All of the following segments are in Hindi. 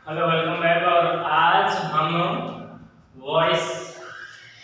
Hello welcome back. और आज हम वॉइस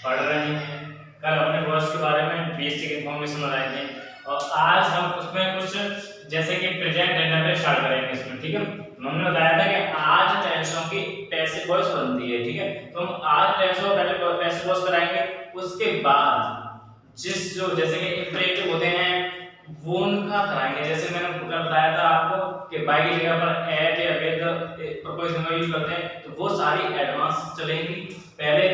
पढ़ रहे हैं। कल अपने वॉइस के बारे में बेसिक इन्फॉर्मेशन बताए थे और आज हम उसमें कुछ जैसे कि प्रेजेंट टेंस स्टार्ट करेंगे इसमें। ठीक है, हमने बताया था कि आज टेंसों की पैसिव वॉइस बनती है। ठीक है, तो हम आज टेंसों पहले पैसिव वॉइस कराएंगे, उसके बाद जिस जो जैसे कि इंपरेटिव होते हैं वो उनका कराएंगे। जैसे मैंने बताया था आपको कि बाय की जगह पर एट या विद प्रीपोजिशन का यूज करते हैं, तो वो सारी एडवांस चलेंगी। पहले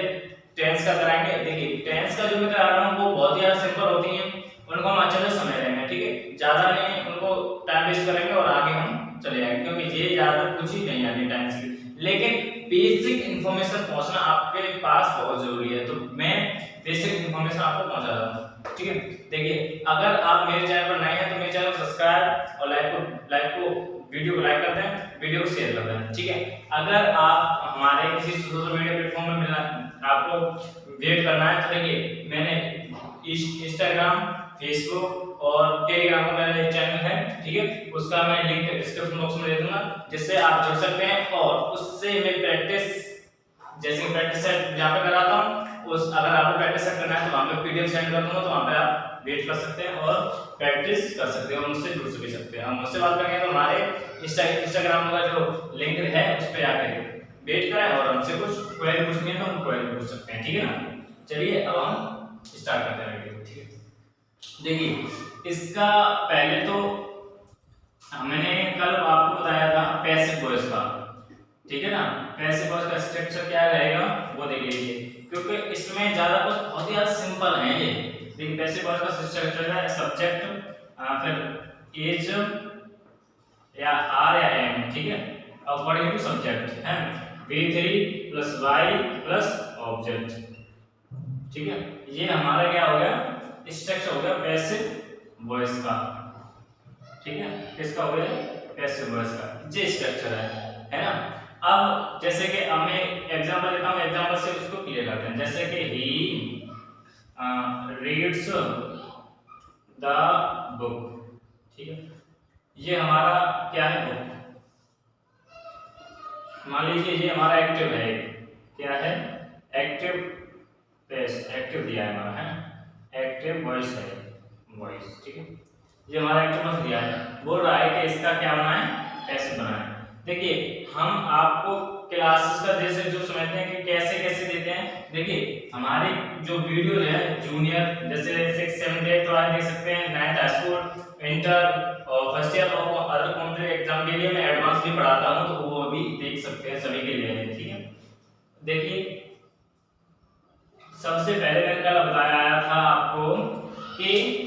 टेंस का कराएंगे। देखिए टेंस का जो मैं करा रहा हूं वो बहुत ही ज्यादा सिंपल होती हैं, उनको हम अच्छे से समझ लेंगे। ठीक है, ज्यादा नहीं उनको टाइम वेस्ट करेंगे और आगे हम चले जाएंगे, क्योंकि ये ज्यादा कुछ ही नहीं आती टेंस की, लेकिन बेसिक इंफॉर्मेशन पहुंचना आपके पास बहुत जरूरी है। तो मैं बेसिक इंफॉर्मेशन आपको पहुंचा रहा हूं। ठीक है, देखिए अगर आप मेरे चैनल पर नए हैं तो मेरे चैनल को सब्सक्राइब और लाइक को वीडियो को लाइक कर दें, वीडियो को शेयर कर दें। ठीक है, अगर आप हमारे किसी सोशल मीडिया प्लेटफॉर्म में मिलना आपको वेट करना है तो देखिए मैंने इंस्टाग्राम, फेसबुक और टेलीग्राम का मेरा चैनल है। ठीक है, उसका मैं लिंक डिस्क्रिप्शन बॉक्स में दे दूंगा, जिससे आप जुड़ सकते हैं और उससे मैं प्रैक्टिस जैसे प्रैक्टिस सेट जहाँ पे कराता हूँ उस अगर आपको प्रैक्टिस सेट करना है तो वहाँ पे पीडीएफ सेंड कर दूंगा, तो वहाँ पे आप वेट कर सकते हैं और प्रैक्टिस कर सकते हैं और मुझसे जुड़ भी सकते हैं। हम मुझसे बात करेंगे तो हमारे इंस्टाग्राम का जो लिंक है उस पर आकर वेट करें और हमसे कुछ क्वेरी पूछनी है तो हम क्वेरी पूछ सकते हैं। ठीक है ना, चलिए अब हम स्टार्ट करते हैं वीडियो। ठीक है, देखिए इसका पहले तो हमने कल आपको बताया था पैसिव वॉइस का। ठीक है ना, पैसिव वॉइस का स्ट्रक्चर क्या रहेगा वो देख लीजिए, क्योंकि इसमें ज्यादा कुछ बहुत ही ज्यादा सिंपल है ये। देखिए पैसिव वॉइस का स्ट्रक्चर है सब्जेक्ट, फिर इज या आर या एम। ठीक है, अकॉर्डिंग टू सब्जेक्ट है V3 + Y + ऑब्जेक्ट। ठीक है, ये हमारा क्या हो गया स्ट्रक्चर हो गया पैसिव वॉइस का। ठीक है, किसका हो गया पैसिव वॉइस का, ये स्ट्रक्चर है ना। अब जैसे कि अब मैं एग्जांपल देता हूं, एग्जांपल से उसको क्लियर करते हैं। जैसे कि ही रीड्स द बुक। ठीक है, ये हमारा क्या है बुक। मान लीजिए ये हमारा एक्टिव है, क्या है एक्टिव एक्टिव दिया है हमारा है एक्टिव वॉइस है वॉइस। ठीक है, ये हमारा एक्टिव वॉइस दिया है, बोल रहा है कि इसका क्या बना है पैसिव बना है। देखिए हम आपको क्लासेस का जैसे जो समझते हैं कि कैसे कैसे देते हैं। देखिए हमारे जो वीडियो है जूनियर जैसे 6, 7, 8 तो आज देख सकते हैं, 9th हाई स्कूल, इंटर और फर्स्ट ईयर और अदर कॉम्पिटिटिव एग्जाम के लिए मैं एडवांस भी पढ़ाता हूं, तो वो भी देख सकते हैं सभी के लिए। ठीक है, देखिए सबसे पहले मैंने कल बताया था आपको कि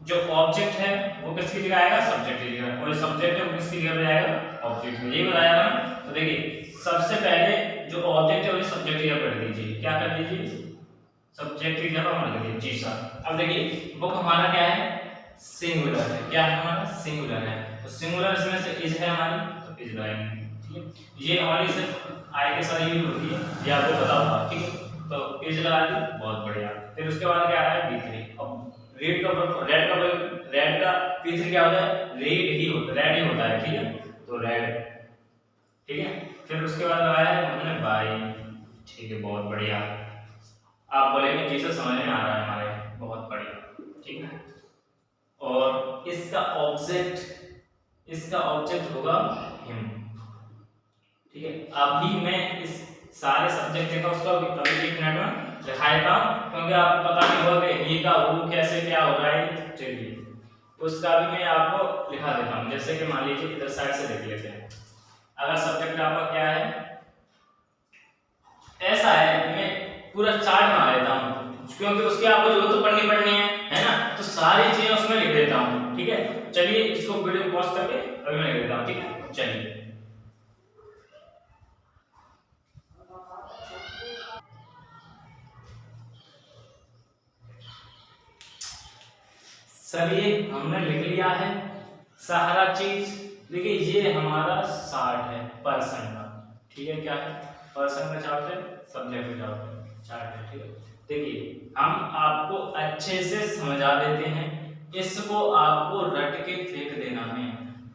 जो ऑब्जेक्ट है वो किसकी जगह आएगा सब्जेक्ट की जगह, और सब्जेक्ट है वो किसकी जगह पे आएगा ऑब्जेक्ट में, ये बताया था। तो देखिए सबसे पहले जो ऑब्जेक्ट है वो सब्जेक्ट की जगह कर दीजिए, क्या कर दीजिए सब्जेक्ट की जगह मान लीजिए। जी सर, अब देखिए बुक हमारा क्या है सिंगुलर है, क्या है हमारा सिंगुलर है, तो सिंगुलर इसमें से इज है हमारी, तो इज लगाएंगे। ठीक है, ये हमारी सिर्फ आई के साथ यूज होती है, ये आपको पता होगा। ठीक है, तो इज लगा दी, बहुत बढ़िया। फिर उसके बाद क्या आ रहा है B3। अब रेड का रेड का P3 क्या होता है रेड ही होता है। ठीक है, तो रेड। ठीक है, फिर उसके बाद लगाया है हमने बाई। ठीक है, बहुत बढ़िया। आप बोलेंगे जी सर समझ में आ रहा है हमारे, बहुत बढ़िया। ठीक है, और इसका ऑब्जेक्ट होगा हिम। ठीक है, अभी मैं इस सारे सब्जेक्ट का उसका अभी एक मिनट में दिखाता हूं, क्योंकि आपको पता नहीं होगा कि ये का वो कैसे क्या हो रहा है। चलिए उसका भी मैं आपको लिखा देता हूं। जैसे कि मान लीजिए इधर साइड से देख लेते हैं, अगर सब्जेक्ट आपका क्या है ऐसा है, मैं पूरा चार्ट बना लेता हूं, क्योंकि उसकी आपको जरूरत तो पढ़नी है ना, तो सारी चीजें उसमें लिख देता हूं। ठीक है, चलिए इसको वीडियो पॉज करके अभी मैं लिख देता हूं। ठीक है, चलिए चलिए हमने लिख लिया है सारा चीज। देखिए ये हमारा 60 है पर्सन का। ठीक है, क्या है पर्सन का चार्ट है, सब्जेक्ट का चार्ट है। ठीक है, देखिए हम आपको अच्छे से समझा देते हैं, इसको आपको रट के फेंक देना है,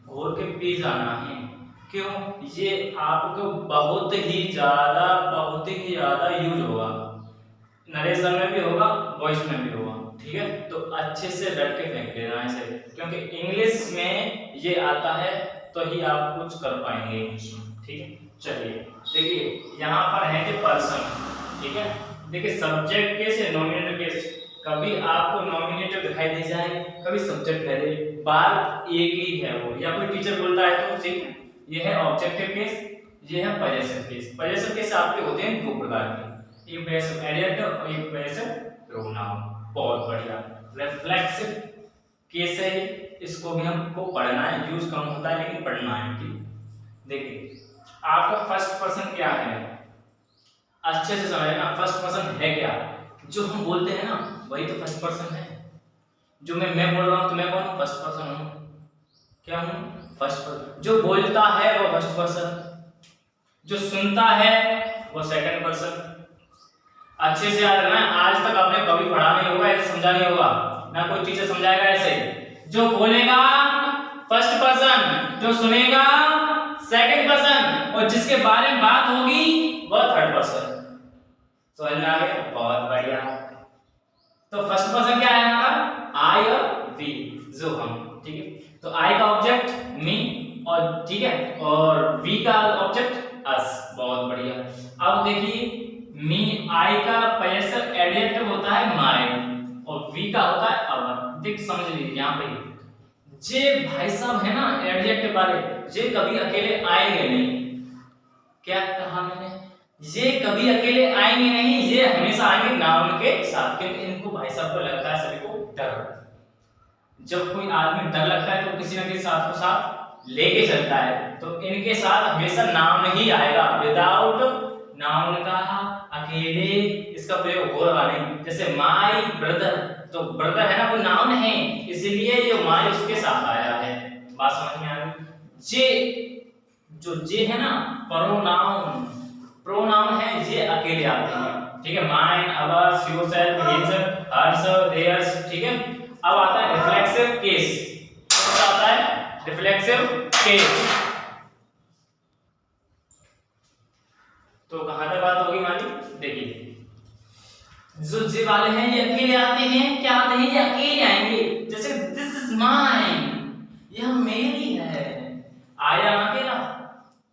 घोर के पी जाना है। क्यों? ये आपको बहुत ही ज्यादा यूज होगा, नरेशन में भी होगा, वॉइस में भी होगा, ठीक है। तो अच्छे से रट के फेंक देना है इसे, क्योंकि इंग्लिश में ये आता है तो ही आप कुछ कर पाएंगे इंग्लिश में, ठीक है। चलिए देखिए यहाँ पर है कि पर्सन, ठीक है। देखिए सब्जेक्ट केस है, नॉमिनेटर केस, कभी आपको नॉमिनेटर दिखाई दे जाए, कभी सब्जेक्ट कह दे, बात एक ही है वो, या कोई टीचर बोलता है तो ठीक है। ये है ऑब्जेक्टिव केस, ये है पजेसिव केस। पजेसिव केस आपके होते हैं दो प्रकार के, एक पजेसिव एडजेक्टिव और एक पजेसिव प्रोनाउन। बहुत बढ़िया। रिफ्लेक्सिव केस है, इसको भी हमको पढ़ना है, यूज कम होता है लेकिन पढ़ना है, ठीक। देखिए आपका फर्स्ट पर्सन क्या है, अच्छे से समझना। फर्स्ट पर्सन है क्या, जो हम बोलते हैं ना वही तो फर्स्ट पर्सन है। जो मैं बोल रहा हूं तो मैं कौन हूं? फर्स्ट पर्सन हूं। क्या हूं? First person. जो बोलता है वो फर्स्ट पर्सन, जो सुनता है वो सेकंड पर्सन। अच्छे से याद रखना, आज तक आपने कभी पढ़ा नहीं होगा, ऐसे समझा नहीं होगा, ना कोई टीचर समझाएगा ऐसे। जो बोलेगा फर्स्ट पर्सन, जो सुनेगा सेकंड पर्सन, और जिसके बारे में बात होगी वह थर्ड पर्सन। समझ में आ गया? बहुत बढ़िया। तो फर्स्ट पर्सन क्या है हमारा? आई और वी, जो हम, ठीक है। तो आई का ऑब्जेक्ट मी, और ठीक है, और वी का ऑब्जेक्ट अस। बहुत बढ़िया। अब देखिए मी, आई का पजेसिव एडजेक्टिव होता है माय, और वी का होता है अवर। देख समझ लीजिए यहाँ पे जे भाई साहब है ना एडजेक्टिव वाले, जे कभी अकेले आएंगे नहीं। क्या कहा मैंने? ये कभी अकेले आएंगे नहीं, ये हमेशा आएंगे नाउन के साथ, क्योंकि इनको भाई साहब को लगता है सभी को डर। जब कोई आदमी डर लगता है तो किसी न किसी साथ को साथ लेके चलता है, तो इनके साथ हमेशा नाउन ही आएगा। विदाउट नाउन का अकेले इसका प्रयोग हो रहा नहीं। जैसे माय ब्रदर, तो ब्रदर है ना वो नाउन है, इसलिए ये माय उसके साथ आया है। बात समझ में आ गई? जे, जो जे है ना प्रोनाउन, प्रोनाउन है, ये अकेले आते हैं, ठीक है। Mine, ours, yourself, his, hers, theirs, ठीक है। अब आता है रिफ्लेक्सिव केस। कौन आता है? Reflexive case. तो कहां तक बात होगी हमारी? देखिए जो जे वाले हैं ये अकेले आते हैं। क्या आते हैं? ये अकेले आएंगे। जैसे दिस इज माइन, यह मेरी है, आया अकेला,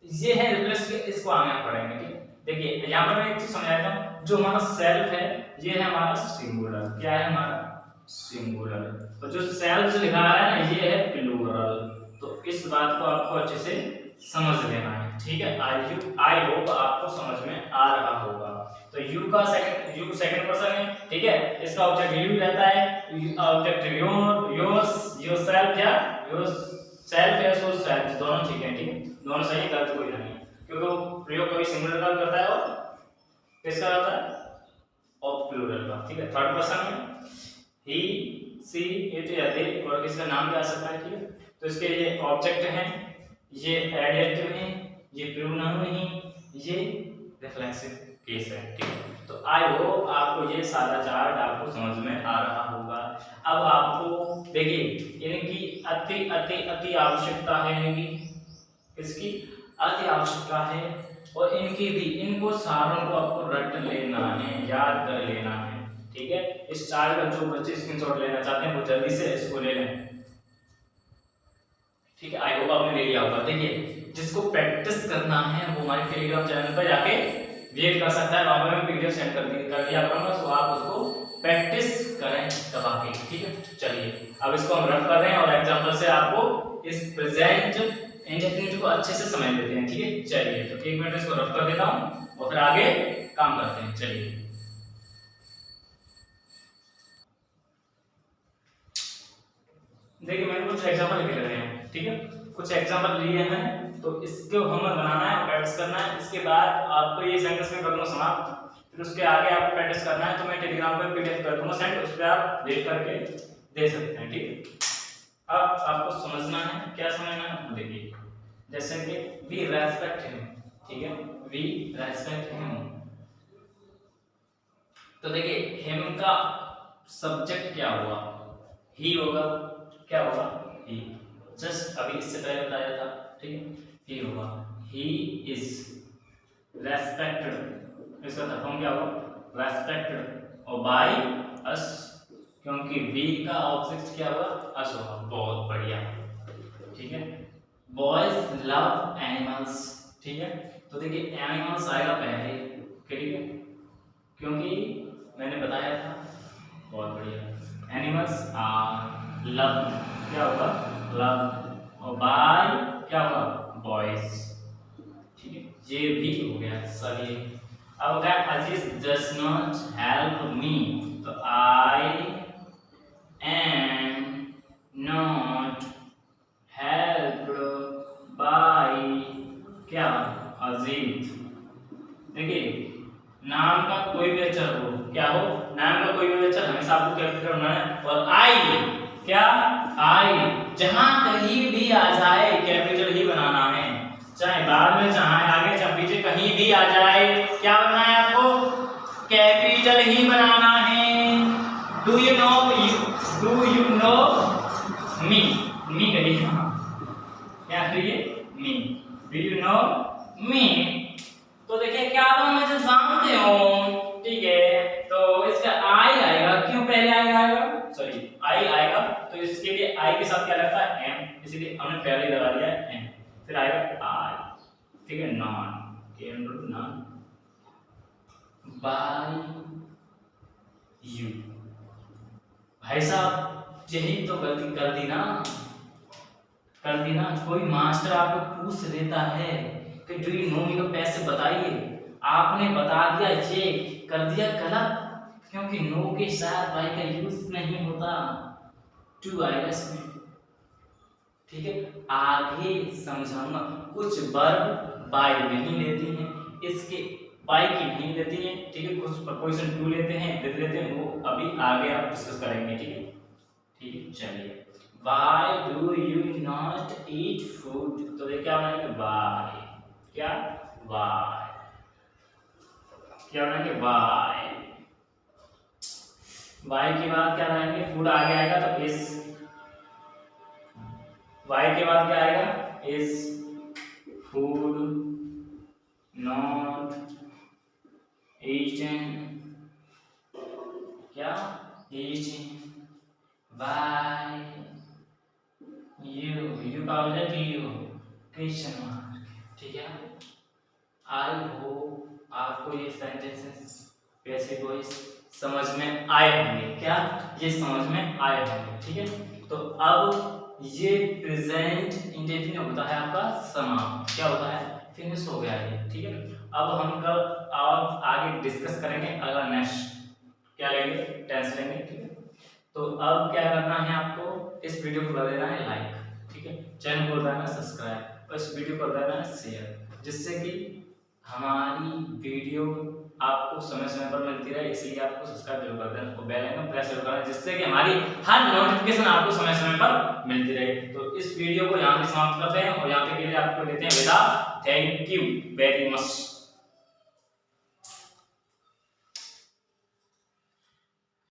ये है रिफ्लेक्सिव, इसको आगे पढ़ेंगे, ठीक है। देखिए यहाँ पर मैं एक चीज समझाता हूँ, जो हमारा सेल्फ है ये है हमारा सिंगुलर। क्या है हमारा? सिंगुलर। तो जो सेल्फ लिखा है ना ये है प्लूरल। तो इस बात को आपको अच्छे से समझ लेना है, ठीक है। आई होप आपको समझ में आ रहा होगा। तो यू का सेकंड पर्सन है, ठीक है। इसका ऑब्जेक्ट यू रहता है, ऑब्जेक्ट योरसेल्फ या योरसेल्फ या सोलसेल्फ, दोनों ठीक है, ठीक है। दोनों सही, गलत कोई नहीं, क्योंकि वो प्रयोग कभी सिंगुलर का करता है और किसका होता है? और प्लूरल का, ठीक है। थर्ड पर्सन में ही, सी, इट या दे, और किसका नाम भी आ सकता है, ठीक है। तो इसके ये ऑब्जेक्ट हैं, ये एडजेक्टिव हैं, ये प्रोनाउन हैं, ये रिफ्लेक्सिव केस है, ठीक है। तो आई होप आपको ये सारा चार्ट आपको समझ में आ रहा होगा। अब आपको देखिए इनकी अति अति अति आवश्यकता है, इनकी इसकी अति आवश्यकता है, और इनकी भी, इनको सारों को आपको रट लेना है, याद कर लेना है, ठीक है। इस चार्ट का जो बच्चे स्क्रीनशॉट लेना चाहते हैं वो जल्दी से इसको ले लें, ठीक है। आई होप आपने ले लिया होगा। देखिए जिसको प्रैक्टिस करना है वो हमारे टेलीग्राम चैनल पर जाके वेट कर सकता है, वहां पे मैं पीडीएफ सेंड कर दिया करूंगा, तो आप उसको प्रैक्टिस करें दबा के, ठीक है। चलिए अब इसको हम रफ कर रहे हैं और एग्जांपल से आपको इस प्रेजेंट इंडेफिनिट को अच्छे से समझ लेते हैं, ठीक है। चलिए तो एक मिनट इसको रफ कर देता हूं और फिर आगे काम करते हैं। चलिए देखिए मैंने कुछ एग्जांपल लिखे रहे हैं, ठीक है। कुछ एग्जांपल लिए हैं, तो इसको हमें बनाना है, प्रैक्टिस करना है। इसके बाद आपको ये सेंटेंस में कर दूंगा समाप्त, फिर उसके आगे आपको प्रैक्टिस करना है, तो मैं टेलीग्राम पे पीडीएफ कर दूंगा सेंड, उस पे आप वेट करके दे सकते हैं, ठीक है। अब आपको समझना है, क्या समझना है देखिए, जैसे कि वी रेस्पेक्ट हिम, ठीक है, वी रेस्पेक्ट हिम। तो देखिए हिम का सब्जेक्ट क्या हुआ? ही होगा। क्या होगा? ही। जस्ट अभी इससे पहले बताया था, ठीक है। ए होगा, ही इज रेस्पेक्टेड, इसका फॉर्म क्या होगा रेस्पेक्टेड, और बाय अस, क्योंकि वी का ऑब्जेक्ट क्या होगा अस होगा। बहुत बढ़िया, ठीक है। बॉयज लव एनिमल्स, ठीक है। तो देखिए एनिमल्स आएगा पहले, ठीक है, क्योंकि मैंने बताया था। बहुत बढ़िया, एनिमल्स आर लव, क्या होगा लव, और बाय क्या होगा बॉयज, ठीक है। ये भी हो गया सभी। अब क्या अजीज डज नॉट हेल्प मी, तो I am not helped bye क्या अजीत। देखिए नाम का कोई भी अक्षर हो, क्या हो नाम का कोई भी अक्षर हमेशा आपको कैपिटल होना है। और आई क्या आई जहां कहीं भी आ जाए कैपिटल ही बनाना है, चाहे बाद में चाहे आगे चाहे पीछे कहीं भी आ जाए क्या बनना है आपको कैपिटल ही बनाना है। डू यू नो मी, मी करिए क्या करिए मी, डू यू नो मी। तो देखिए क्या तुम मुझे जानते हो, ठीक है। तो इसका आई आएगा, क्यों पहले आई आएगा, सॉरी आई आएगा, तो इसके लिए आई के साथ क्या लगता है एम, इसलिए हमने पहले ही लगा दिया एम, फिर आएगा आई, ठीक है। Non known by you. भाई साहब यही तो गलती कर दी ना, कर दी ना। कोई मास्टर आपको पूछ लेता है कि डू यू नो मी को पैसे बताइए, आपने बता दिया ये कर दिया गलत, क्योंकि नो के साथ बाय का यूज नहीं होता, टू आएगा इसमें, ठीक है। आगे समझाऊंगा कुछ वर्ब बाय नहीं लेती हैं, इसके बाय की नहीं लेती हैं, ठीक है। कुछ प्रपोजिशन टू लेते हैं विद लेते हैं, वो अभी आगे आप डिस्कस करेंगे, ठीक है, ठीक है। चलिए Why do you not eat food? तो ये क्या बनाएंगे why, क्या why, क्या बनाएंगे why, why के बाद क्या बनाएंगे फूड आगे आएगा तो is, why के बाद क्या आएगा is food not eaten, क्या eaten by यू का हो जाए यू क्वेश्चन मार्क, ठीक है। आई होप आपको ये सेंटेंसेस बेसिक वॉइस समझ में आए होंगे, क्या ये समझ में आए होंगे, ठीक है। तो अब ये प्रेजेंट इंडेफिनिट होता है आपका समाप्त, क्या होता है फिनिश हो गया है, ठीक है। अब हम कल और आगे डिस्कस करेंगे, अगला नेक्स्ट क्या लेंगे टेंस लेंगे, ठीक है। तो अब क्या करना है आपको, इस वीडियो को कर देना है लाइक, ठीक है, चैनल को कर देना सब्सक्राइब और इस वीडियो को कर देना है शेयर, जिससे कि हमारी वीडियो आपको समय समय पर मिलती रहे। इसलिए आपको सब्सक्राइब जरूर कर देना और बेल आइकन प्रेस जरूर करना, जिससे कि हमारी हर नोटिफिकेशन आपको समय समय पर मिलती रहे। तो इस वीडियो को यहाँ पे समाप्त करते हैं और यहाँ पे के लिए आपको देते हैं विदा। Thank you very much.